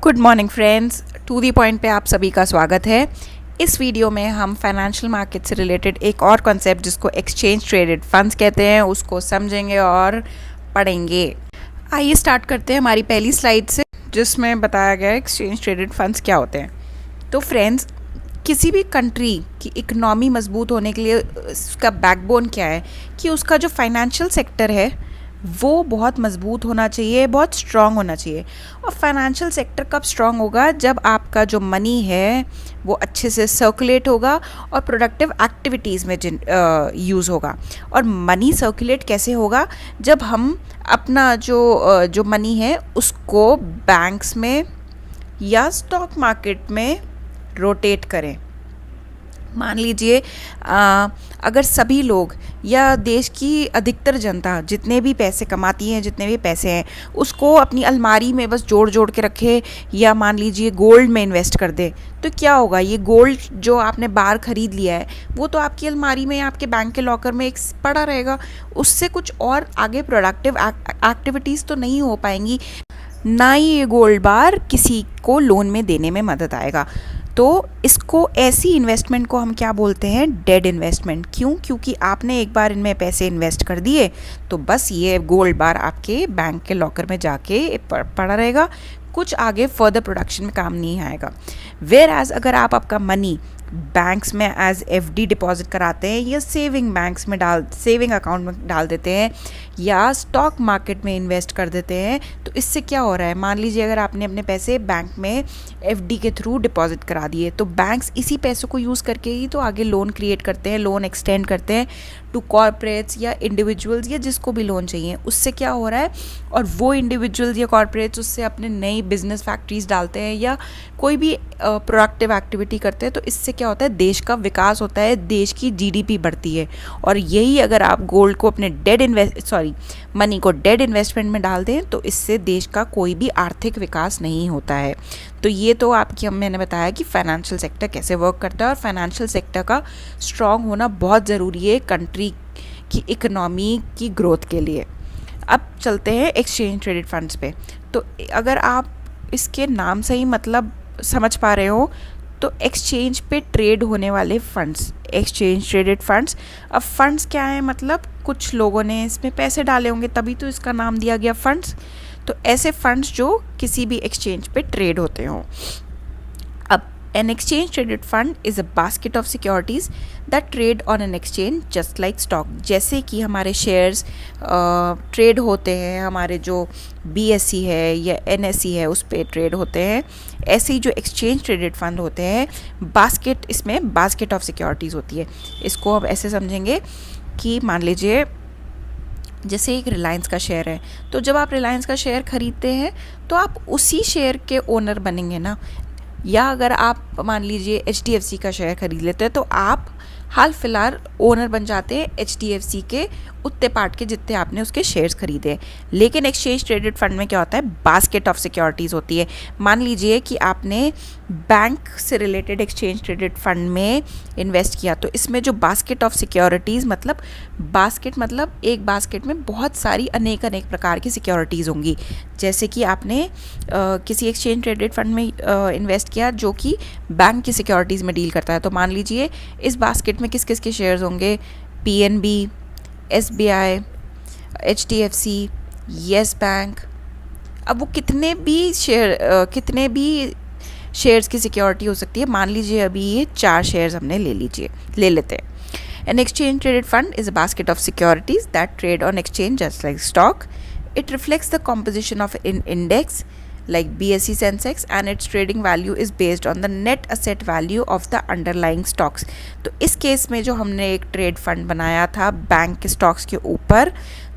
Good morning friends, to the point पे आप सभी का स्वागत है। इस वीडियो में हम फाइनेंशियल मार्केट से रिलेटेड एक और कॉन्सेप्ट जिसको एक्सचेंज ट्रेडेड फंड्स कहते हैं उसको समझेंगे और पढ़ेंगे। आइए स्टार्ट करते हैं हमारी पहली स्लाइड से, जिसमें बताया गया है एक्सचेंज ट्रेडेड फंड्स क्या होते हैं। तो फ्रेंड्स, किसी भी कंट्री की इकनॉमी मजबूत होने के लिए उसका बैकबोन क्या है कि उसका जो फाइनेंशियल सेक्टर है वो बहुत मजबूत होना चाहिए, बहुत स्ट्रॉन्ग होना चाहिए। और फाइनेंशियल सेक्टर कब स्ट्रॉन्ग होगा? जब आपका जो मनी है वो अच्छे से सर्कुलेट होगा और प्रोडक्टिव एक्टिविटीज़ में यूज़ होगा। और मनी सर्कुलेट कैसे होगा? जब हम अपना जो मनी है उसको बैंक्स में या स्टॉक मार्केट में रोटेट करें। मान लीजिए अगर सभी लोग या देश की अधिकतर जनता जितने भी पैसे कमाती हैं, जितने भी पैसे हैं, उसको अपनी अलमारी में बस जोड़ जोड़ के रखे या मान लीजिए गोल्ड में इन्वेस्ट कर दे, तो क्या होगा? ये गोल्ड जो आपने बाहर ख़रीद लिया है वो तो आपकी अलमारी में या आपके बैंक के लॉकर में एक पड़ा रहेगा। उससे कुछ और आगे प्रोडक्टिव एक्टिविटीज़ तो नहीं हो पाएंगी, ना ही ये गोल्ड बार किसी को लोन में देने में मदद आएगा। तो इसको, ऐसी इन्वेस्टमेंट को हम क्या बोलते हैं? Dead investment. क्यों? क्योंकि आपने एक बार इनमें पैसे इन्वेस्ट कर दिए तो बस ये गोल्ड बार आपके बैंक के लॉकर में जाके पड़ा रहेगा, कुछ आगे फर्दर प्रोडक्शन में काम नहीं आएगा। वेयर एज अगर आप आपका मनी बैंक्स में एज एफडी डिपॉजिट कराते हैं या सेविंग अकाउंट में डाल देते हैं या स्टॉक मार्केट में इन्वेस्ट कर देते हैं, तो इससे क्या हो रहा है? मान लीजिए अगर आपने अपने पैसे बैंक में एफडी के थ्रू डिपॉजिट करा दिए, तो बैंक्स इसी पैसों को यूज़ करके ही तो आगे लोन क्रिएट करते हैं, लोन एक्सटेंड करते हैं टू कॉर्पोरेट्स या इंडिविजुअल्स या जिसको भी लोन चाहिए। उससे क्या हो रहा है? और वो इंडिविजुअल्स या कॉर्पोरेट्स उससे अपने नई बिजनेस फैक्ट्रीज डालते हैं या कोई भी प्रोडक्टिव एक्टिविटी करते हैं, तो इससे क्या होता है? देश का विकास होता है, देश की जीडीपी बढ़ती है। और यही अगर आप गोल्ड को अपने मनी को डेड इन्वेस्टमेंट में डाल दें तो इससे देश का कोई भी आर्थिक विकास नहीं होता है। तो ये तो मैंने बताया कि फाइनेंशियल सेक्टर कैसे वर्क करता है और फाइनेंशियल सेक्टर का स्ट्रॉन्ग होना बहुत ज़रूरी है कंट्री की इकनॉमी की ग्रोथ के लिए। अब चलते हैं एक्सचेंज ट्रेडेड फंड्स पे। तो अगर आप इसके नाम से ही मतलब समझ पा रहे हो, तो एक्सचेंज पे ट्रेड होने वाले फंड्स, एक्सचेंज ट्रेडेड फंड्स। अब फंड्स क्या है? मतलब कुछ लोगों ने इसमें पैसे डाले होंगे तभी तो इसका नाम दिया गया फंड्स। तो ऐसे फंड्स जो किसी भी एक्सचेंज पे ट्रेड होते हों। अब an exchange traded fund is a basket of securities that trade on an exchange just like stock. जैसे कि हमारे शेयर्स ट्रेड होते हैं, हमारे जो बीएसई है या एनएसई है उस पर ट्रेड होते हैं, ऐसे ही जो एक्सचेंज ट्रेडेड फंड होते हैं इसमें बास्केट ऑफ सिक्योरिटीज़ होती है। इसको अब ऐसे समझेंगे कि मान लीजिए जैसे एक रिलायंस का शेयर है, तो जब आप रिलायंस का शेयर खरीदते हैं तो आप उसी शेयर के ओनर बनेंगे ना। या अगर आप मान लीजिए एचडीएफसी का शेयर खरीद लेते हैं तो आप हाल फिलहाल ओनर बन जाते हैं एचडीएफसी के उतने पार्ट के जितने आपने उसके शेयर्स खरीदे। लेकिन एक्सचेंज ट्रेडेड फंड में क्या होता है? बास्केट ऑफ सिक्योरिटीज़ होती है। मान लीजिए कि आपने बैंक से रिलेटेड एक्सचेंज ट्रेडेड फंड में इन्वेस्ट किया, तो इसमें जो बास्केट ऑफ सिक्योरिटीज़ मतलब एक बास्केट में बहुत सारी अनेक प्रकार की सिक्योरिटीज़ होंगी। जैसे कि आपने किसी एक्सचेंज ट्रेडेड फंड में इन्वेस्ट किया जो कि बैंक की सिक्योरिटीज़ में डील करता है, तो मान लीजिए इस बास्केट में किस किस के शेयर्स होंगे? PNB, SBI, HDFC, yes bank. अब वो कितने भी शेयर्स की सिक्योरिटी हो सकती है। मान लीजिए अभी ये 4 शेयर्स हमने ले लेते हैं। An exchange traded fund is a basket of securities that trade on exchange just like stock. It reflects the composition of an index like BSE Sensex and its trading value is based on the net asset value of the underlying stocks. तो इस case में जो हमने एक trade fund बनाया था bank के stocks के ऊपर,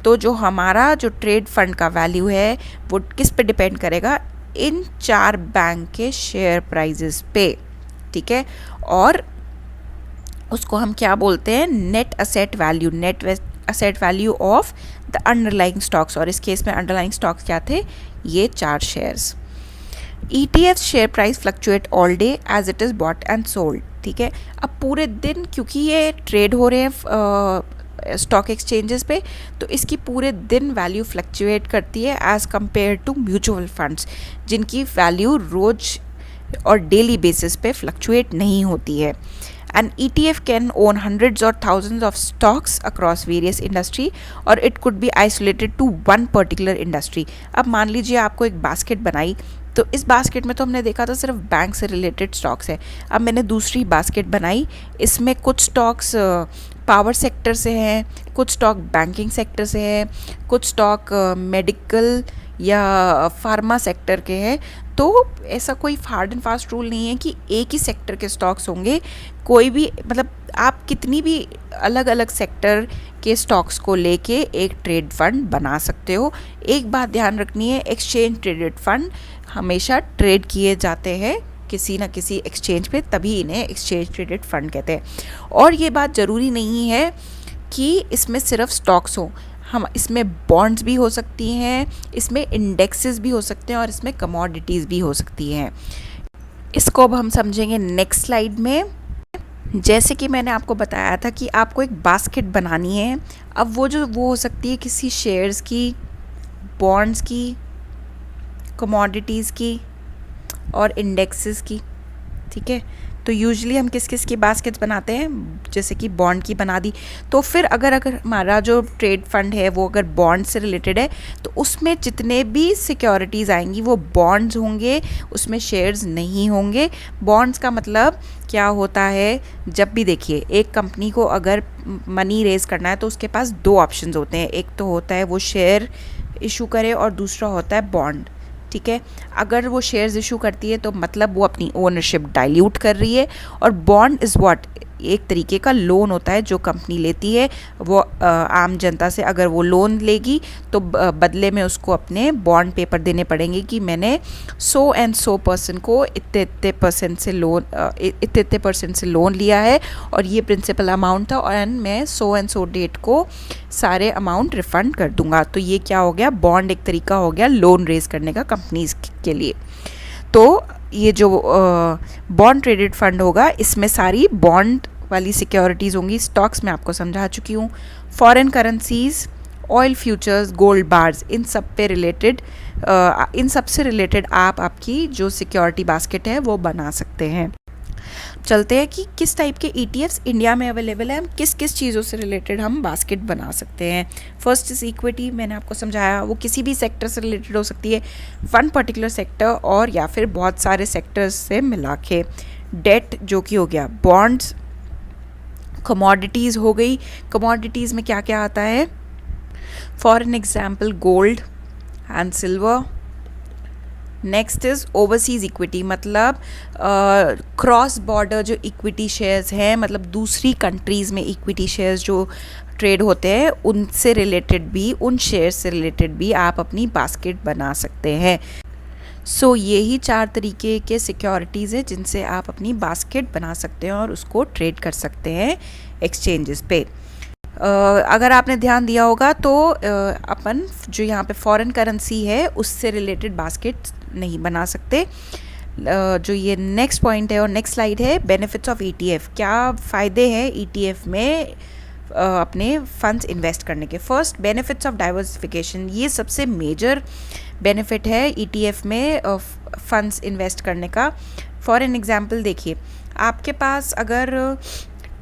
तो जो हमारा जो ट्रेड फंड का वैल्यू है वो किस पे डिपेंड करेगा? इन 4 बैंक के शेयर प्राइजेस पे, ठीक है। और उसको हम क्या बोलते हैं? Net asset value of the underlying stocks. और इस केस में अंडरलाइंग स्टॉक्स क्या थे? ये 4 shares. ETF share price fluctuate all day as it is bought and sold, ठीक है। अब पूरे दिन क्योंकि ये ट्रेड हो रहे हैं स्टॉक एक्सचेंजेस पे, तो इसकी पूरे दिन वैल्यू फ्लक्चुएट करती है as compare to mutual funds, जिनकी वैल्यू रोज और डेली बेसिस पे फ्लक्चुएट नहीं होती है. An ETF can own hundreds or thousands of stocks across various industry, और it could be isolated to one particular industry. अब मान लीजिए आपको एक बास्केट बनाई, तो इस बास्केट में तो हमने देखा था सिर्फ बैंक से रिलेटेड स्टॉक्स है. अब मैंने दूसरी बास्केट बनाई, इसमें कुछ स्टॉक्स पावर सेक्टर से हैं, कुछ स्टॉक बैंकिंग सेक्टर से हैं, कुछ स्टॉक मेडिकल या फार्मा सेक्टर के हैं. तो ऐसा कोई हार्ड एंड फास्ट रूल नहीं है कि एक ही सेक्टर के स्टॉक्स होंगे. कोई भी मतलब आप कितनी भी अलग अलग सेक्टर के स्टॉक्स को लेके एक ट्रेड फंड बना सकते हो. एक बात ध्यान रखनी है, एक्सचेंज ट्रेडेड फंड हमेशा ट्रेड किए जाते हैं किसी ना किसी एक्सचेंज पे, तभी इन्हें एक्सचेंज ट्रेडेड फंड कहते हैं. और ये बात ज़रूरी नहीं है कि इसमें सिर्फ स्टॉक्स हो, हम इसमें बॉन्ड्स भी हो सकती हैं, इसमें इंडेक्सेस भी हो सकते हैं, और इसमें कमोडिटीज़ भी हो सकती हैं. इसको अब हम समझेंगे नेक्स्ट स्लाइड में. जैसे कि मैंने आपको बताया था कि आपको एक बास्केट बनानी है. अब वो हो सकती है किसी शेयर्स की, बॉन्ड्स की, कमोडिटीज़ की और इंडेक्सेस की. ठीक है, तो यूजुअली हम किस किस की बास्केट्स बनाते हैं, जैसे कि बॉन्ड की बना दी. तो फिर अगर हमारा जो ट्रेड फंड है वो अगर बॉन्ड से रिलेटेड है, तो उसमें जितने भी सिक्योरिटीज़ आएंगी वो बॉन्ड्स होंगे, उसमें शेयर्स नहीं होंगे. बॉन्ड्स का मतलब क्या होता है, जब भी देखिए एक कंपनी को अगर मनी रेज़ करना है तो उसके पास दो ऑप्शंस होते हैं. एक तो होता है वो शेयर इशू करे और दूसरा होता है बॉन्ड. ठीक है, अगर वो शेयर्स इशू करती है तो मतलब वो अपनी ओनरशिप डाइल्यूट कर रही है. और बॉन्ड इज़ व्हाट, एक तरीके का लोन होता है जो कंपनी लेती है. वो आम जनता से अगर वो लोन लेगी तो बदले में उसको अपने बॉन्ड पेपर देने पड़ेंगे कि मैंने 100% को इतने परसेंट से लोन लिया है और ये प्रिंसिपल अमाउंट था, और मैं 100 डेट को सारे अमाउंट रिफ़ंड कर दूंगा. तो ये क्या हो गया, बॉन्ड एक तरीका हो गया लोन रेज करने का कंपनीज के लिए. तो ये जो बॉन्ड ट्रेडेड फंड होगा, इसमें सारी बॉन्ड वाली सिक्योरिटीज़ होंगी. स्टॉक्स मैं आपको समझा चुकी हूँ. Foreign currencies, oil futures, gold bars, इन सब से रिलेटेड आप आपकी जो सिक्योरिटी बास्केट है वो बना सकते हैं. चलते हैं कि किस टाइप के ETFs इंडिया में अवेलेबल है, हम किस किस चीज़ों से रिलेटेड हम बास्केट बना सकते हैं. फर्स्ट इज इक्विटी, मैंने आपको समझाया, वो किसी भी सेक्टर से रिलेटेड हो सकती है, वन पर्टिकुलर सेक्टर और या फिर बहुत सारे सेक्टर्स से मिला के. डेट जो कि हो गया, बॉन्ड्स, कमोडिटीज़ हो गई. कमोडिटीज़ में क्या क्या आता है, for an example gold and silver. Next is overseas equity, मतलब क्रॉस बॉर्डर जो इक्विटी शेयर्स हैं, मतलब दूसरी कंट्रीज़ में इक्विटी शेयर्स जो ट्रेड होते हैं उनसे रिलेटेड भी, उन शेयर्स से रिलेटेड भी आप अपनी बास्केट बना सकते हैं. सो यही 4 तरीके के सिक्योरिटीज़ हैं जिनसे आप अपनी बास्केट बना सकते हैं और उसको ट्रेड कर सकते हैं एक्सचेंजेस पे. अगर आपने ध्यान दिया होगा तो अपन जो यहाँ पे फॉरेन करेंसी है उससे रिलेटेड बास्केट नहीं बना सकते. जो ये नेक्स्ट पॉइंट है और नेक्स्ट स्लाइड है, बेनिफिट्स ऑफ ETF. क्या फ़ायदे हैं ETF में अपने फंड्स इन्वेस्ट करने के. First, benefits of diversification. ये सबसे मेजर बेनिफिट है ETF में फंड्स इन्वेस्ट करने का. फॉर एन एग्जांपल देखिए, आपके पास अगर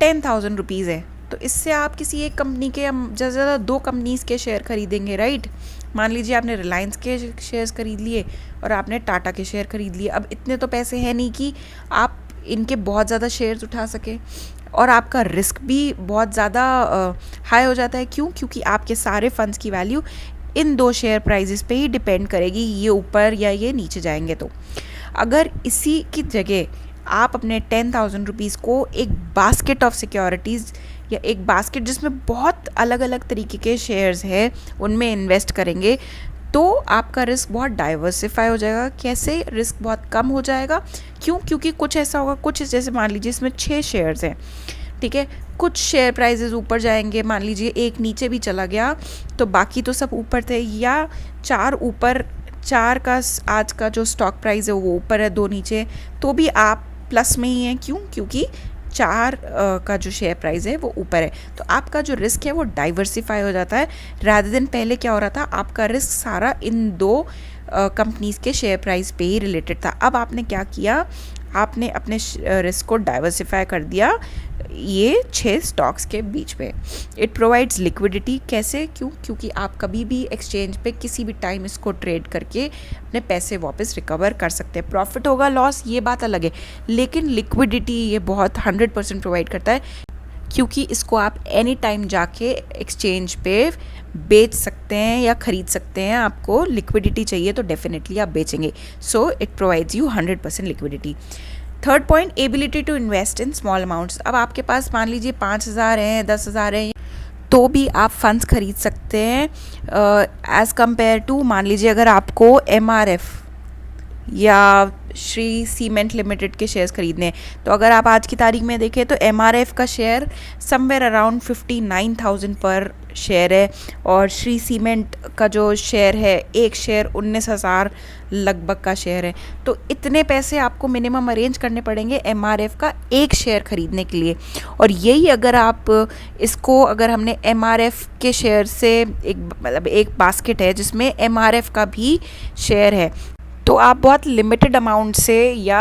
10,000 रुपीज़ है तो इससे आप किसी एक कंपनी के ज़्यादा से ज़्यादा 2 कंपनीज़ के शेयर खरीदेंगे, राइट. मान लीजिए आपने रिलायंस के शेयर्स खरीद लिए और आपने टाटा के शेयर खरीद लिए. अब इतने तो पैसे हैं नहीं कि आप इनके बहुत ज़्यादा शेयर्स उठा सके, और आपका रिस्क भी बहुत ज़्यादा हाई हो जाता है. क्यों? क्योंकि आपके सारे फंड्स की वैल्यू इन 2 शेयर प्राइजेस पे ही डिपेंड करेगी, ये ऊपर या ये नीचे जाएंगे. तो अगर इसी की जगह आप अपने 10,000 रुपीज़ को एक बास्केट ऑफ सिक्योरिटीज़ या एक बास्केट जिसमें बहुत अलग अलग तरीके के शेयर्स हैं उनमें इन्वेस्ट करेंगे, तो आपका रिस्क बहुत डाइवर्सिफाई हो जाएगा. कैसे? रिस्क बहुत कम हो जाएगा. क्यों? क्योंकि कुछ ऐसा होगा, कुछ जैसे मान लीजिए इसमें 6 शेयर्स हैं, ठीक है, कुछ शेयर प्राइजेस ऊपर जाएंगे, मान लीजिए एक नीचे भी चला गया तो बाकी तो सब ऊपर थे, या 4 ऊपर, 4 का आज का जो स्टॉक प्राइस है वो ऊपर है, 2 नीचे, तो भी आप प्लस में ही हैं. क्यों? क्योंकि 4 का जो शेयर प्राइस है वो ऊपर है, तो आपका जो रिस्क है वो डाइवर्सिफाई हो जाता है। रादर देन पहले क्या हो रहा था, आपका रिस्क सारा इन 2 कंपनीज़ के शेयर प्राइस पे ही रिलेटेड था। अब आपने क्या किया, आपने अपने रिस्क को डाइवर्सिफाई कर दिया ये 6 स्टॉक्स के बीच में। इट प्रोवाइड्स लिक्विडिटी, कैसे, क्योंकि आप कभी भी एक्सचेंज पे किसी भी टाइम इसको ट्रेड करके अपने पैसे वापस रिकवर कर सकते हैं। प्रॉफिट होगा लॉस ये बात अलग है, लेकिन लिक्विडिटी ये बहुत 100% प्रोवाइड करता है, क्योंकि इसको आप एनी टाइम जाके एक्सचेंज पे बेच सकते हैं या ख़रीद सकते हैं। आपको लिक्विडिटी चाहिए तो डेफिनेटली आप बेचेंगे। So it provides you 100% liquidity. Third point, ability to invest in small amounts. अब आपके पास मान लीजिए 5,000 हैं, 10,000 हैं, तो भी आप फंड्स खरीद सकते हैं एज़ कम्पेयर टू, मान लीजिए अगर आपको MRF या श्री सीमेंट लिमिटेड के शेयर्स खरीदने हैं, तो अगर आप आज की तारीख में देखें तो MRF का शेयर समवेयर अराउंड 59,000 पर शेयर है, और श्री सीमेंट का जो शेयर है, एक शेयर 19,000 लगभग का शेयर है। तो इतने पैसे आपको मिनिमम अरेंज करने पड़ेंगे MRF का एक शेयर खरीदने के लिए। और यही अगर आप इसको, अगर हमने MRF के शेयर से एक बास्केट है जिसमें MRF का भी शेयर है, तो आप बहुत लिमिटेड अमाउंट से या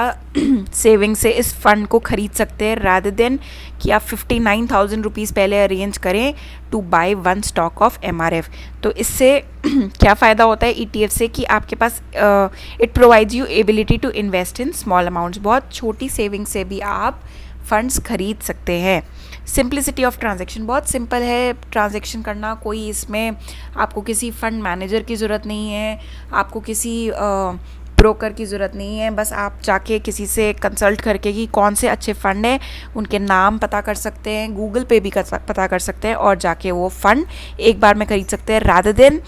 सेविंग से इस फंड को ख़रीद सकते हैं, रादर देन कि आप 59,000 रुपीज़ पहले अरेंज करें to buy 1 stock of MRF। तो इससे क्या फ़ायदा होता है ETF से कि आपके पास it provides you ability to invest in small amounts. बहुत छोटी सेविंग से भी आप फंड्स खरीद सकते हैं। सिंप्लिसिटी ऑफ ट्रांजैक्शन, बहुत सिंपल है ट्रांजैक्शन करना, कोई इसमें आपको किसी फंड मैनेजर की ज़रूरत नहीं है, आपको किसी ब्रोकर की ज़रूरत नहीं है। बस आप जाके किसी से कंसल्ट करके कि कौन से अच्छे फ़ंड हैं, उनके नाम पता कर सकते हैं, गूगल पे भी पता कर सकते हैं, और जाके वो फ़ंड एक बार में खरीद सकते हैं। रादर देन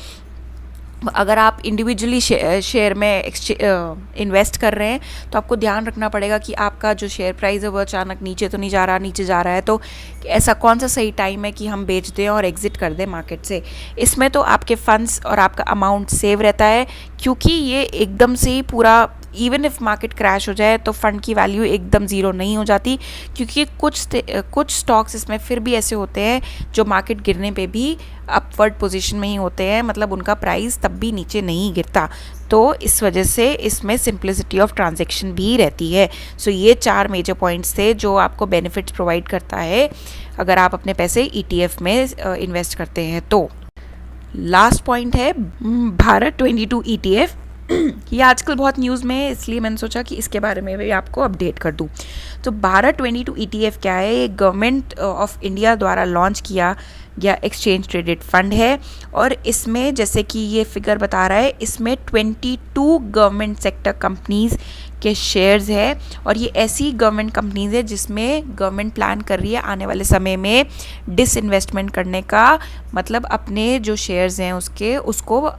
अगर आप इंडिविजुअली शेयर में इन्वेस्ट कर रहे हैं, तो आपको ध्यान रखना पड़ेगा कि आपका जो शेयर प्राइस है वो अचानक नीचे तो नहीं जा रहा, नीचे जा रहा है तो ऐसा कौन सा सही टाइम है कि हम बेच दें और एग्ज़िट कर दें मार्केट से। इसमें तो आपके फंड्स और आपका अमाउंट सेव रहता है, क्योंकि ये एकदम से ही पूरा, इवन इफ़ मार्केट क्रैश हो जाए तो फ़ंड की वैल्यू एकदम ज़ीरो नहीं हो जाती, क्योंकि कुछ स्टॉक्स इसमें फिर भी ऐसे होते हैं जो मार्केट गिरने पे भी अपवर्ड पोजीशन में ही होते हैं, मतलब उनका प्राइस तब भी नीचे नहीं गिरता। तो इस वजह से इसमें सिंप्लिसिटी ऑफ ट्रांजैक्शन भी रहती है। सो ये 4 मेजर पॉइंट्स थे जो आपको बेनिफिट्स प्रोवाइड करता है अगर आप अपने पैसे ETF में इन्वेस्ट करते हैं। तो लास्ट पॉइंट है भारत 22 ETF। ये आजकल बहुत न्यूज़ में है, इसलिए मैंने सोचा कि इसके बारे में भी आपको अपडेट कर दूं। तो भारत 22 ETF क्या है? ये गवर्नमेंट ऑफ इंडिया द्वारा लॉन्च किया गया एक्सचेंज ट्रेडेड फंड है, और इसमें जैसे कि ये फिगर बता रहा है, इसमें 22 गवर्नमेंट सेक्टर कंपनीज़ के शेयर्स है, और ये ऐसी गवर्नमेंट कंपनीज़ है जिसमें गवर्नमेंट प्लान कर रही है आने वाले समय में डिसइन्वेस्टमेंट करने का, मतलब अपने जो शेयर्स हैं उसको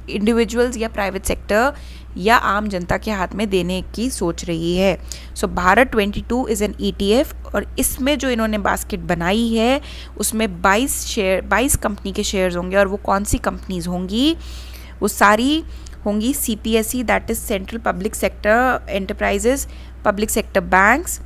इंडिविजुअल्स या प्राइवेट सेक्टर या आम जनता के हाथ में देने की सोच रही है। सो भारत 22 इज़ एन ETF, और इसमें जो इन्होंने बास्केट बनाई है उसमें 22 कंपनी के शेयर्स होंगे, और वो कौन सी कंपनीज होंगी? वो सारी होंगी CPSE, that is central public sector enterprises, public sector banks.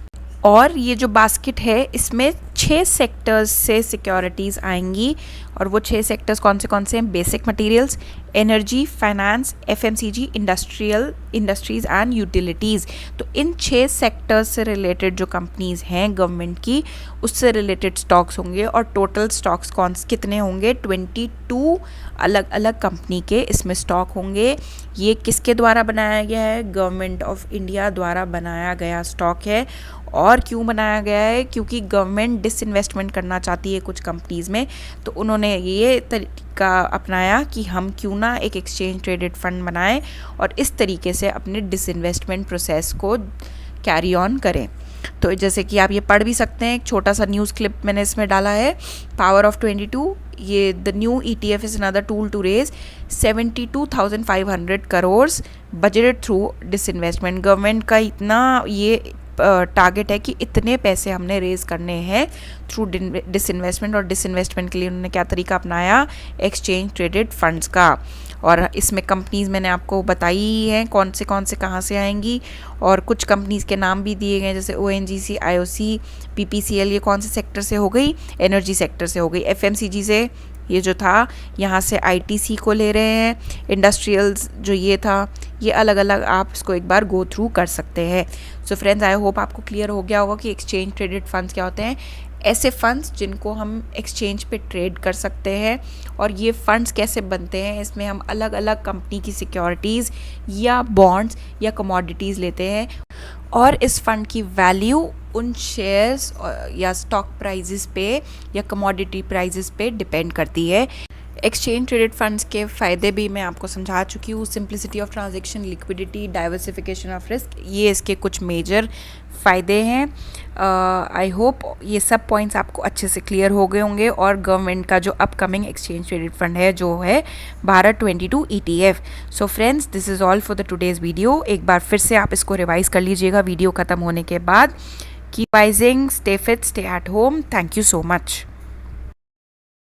और ये जो बास्केट है इसमें 6 सेक्टर्स से सिक्योरिटीज़ आएंगी, और वो 6 सेक्टर्स कौन से हैं? Basic materials, energy, finance, FMCG, industries and utilities. तो इन 6 सेक्टर्स से रिलेटेड जो कंपनीज़ हैं गवर्नमेंट की, उससे रिलेटेड स्टॉक्स होंगे, और टोटल स्टॉक्स कितने होंगे? 22 अलग अलग कंपनी के इसमें स्टॉक होंगे। ये किसके द्वारा बनाया गया है? गवर्नमेंट ऑफ इंडिया द्वारा बनाया गया स्टॉक है। और क्यों बनाया गया है? क्योंकि गवर्नमेंट डिसइन्वेस्टमेंट करना चाहती है कुछ कंपनीज़ में, तो उन्होंने ये तरीका अपनाया कि हम क्यों ना एक एक्सचेंज ट्रेडेड फंड बनाएं और इस तरीके से अपने डिसइन्वेस्टमेंट प्रोसेस को कैरी ऑन करें। तो जैसे कि आप ये पढ़ भी सकते हैं, एक छोटा सा न्यूज़ क्लिप मैंने इसमें डाला है, पावर ऑफ 22, ये the new ETF is another tool to raise 72,500 crore budgeted through disinvestment. Government का इतना ये टारगेट है कि इतने पैसे हमने रेज़ करने हैं थ्रू डिसइन्वेस्टमेंट, और डिसइन्वेस्टमेंट के लिए उन्होंने क्या तरीका अपनाया, एक्सचेंज ट्रेडेड फंड्स का। और इसमें कंपनीज़ मैंने आपको बताई ही हैं कौन से कहाँ से आएंगी, और कुछ कंपनीज़ के नाम भी दिए गए जैसे ONGC, IOC, PPCL, ये कौन से सेक्टर से हो गई, एनर्जी सेक्टर से हो गई। FMCG से ये जो था यहाँ से ITC को ले रहे हैं, इंडस्ट्रियल्स जो ये था, ये अलग अलग आप इसको एक बार गो थ्रू कर सकते हैं। सो फ्रेंड्स, आई होप आपको क्लियर हो गया होगा कि एक्सचेंज ट्रेडेड फंड्स क्या होते हैं। ऐसे फंड्स जिनको हम एक्सचेंज पे ट्रेड कर सकते हैं। और ये फंड्स कैसे बनते हैं, इसमें हम अलग अलग कंपनी की सिक्योरिटीज़ या बॉन्ड्स या कमोडिटीज़ लेते हैं, और इस फंड की वैल्यू उन शेयर्स या स्टॉक प्राइजेस पे या कमोडिटी प्राइजेस पे डिपेंड करती है। एक्सचेंज ट्रेडेड फंड्स के फ़ायदे भी मैं आपको समझा चुकी हूँ। Simplicity of transaction, liquidity, diversification of risk, ये इसके कुछ मेजर फ़ायदे हैं। आई होप ये सब पॉइंट्स आपको अच्छे से क्लियर हो गए होंगे। और गवर्नमेंट का जो अपकमिंग एक्सचेंज ट्रेडेड फंड है जो है Bharat 22 ETF। So friends, this is all for the today's video. एक बार फिर से आप इसको रिवाइज़ कर लीजिएगा वीडियो ख़त्म होने के बाद। Keep wising, stay fit, stay at home. Thank you so much.